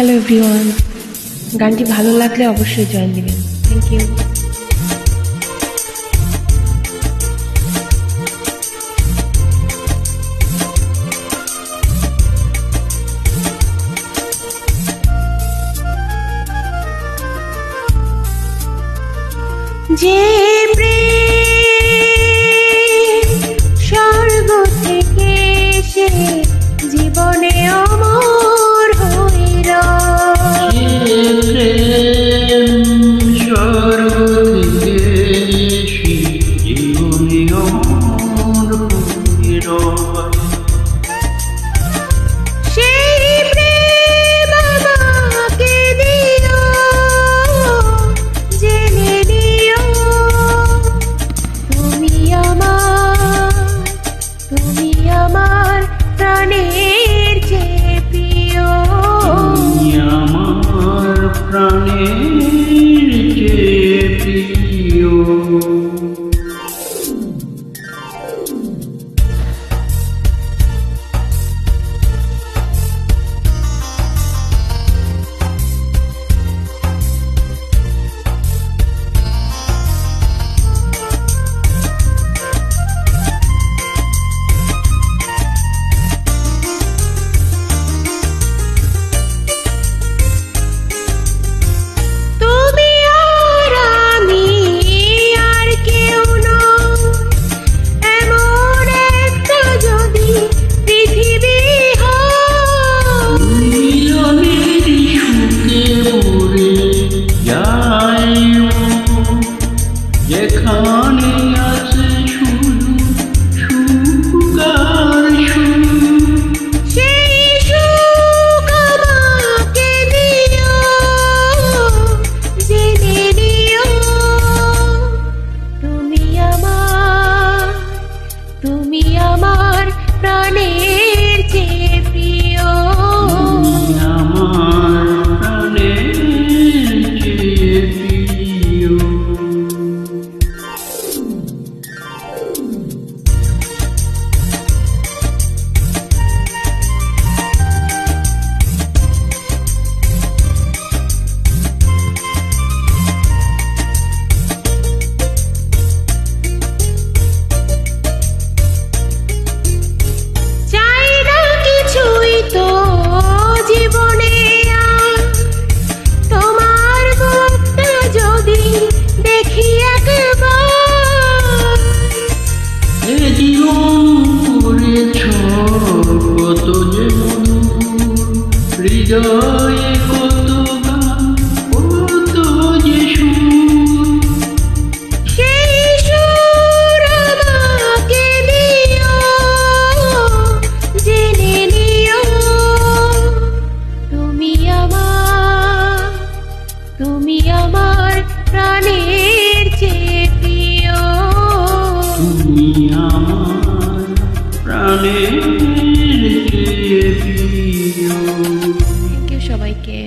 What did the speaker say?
Hello everyone, গানটি ভালো লাগলে অবশ্যই জয়েন দিবেন। Thank you. যে প্রেম স্বর্গ থেকে এসে জীবনে অমর হইল, স্বর্গ থেকে এসে জীবনে অমর হইল, সেই প্রেম আমাকে দিও, জেনে নিও তুমি আমার প্রাণের চেয়ে প্রিয়, আমার প্রাণের চেয়ে প্রিয়। যেখানে আছে শুধু সুগার সেই সুখ আমাকে দিও, জেনে নিও তুমি আমার প্রাণের চেয়ে প্রিয়, আমার প্রাণের চেয়ে প্রিয়। কত যে হৃদয়ে কত গান, কত যে সুর, সেই সুর আমাকে দিও, জেনে নিও তুমি আমার প্রাণের চেয়ে প্রিয়, তুমি আমার প্রাণের চেয়ে প্রিয়। থ্যাংক ইউ সবাইকে।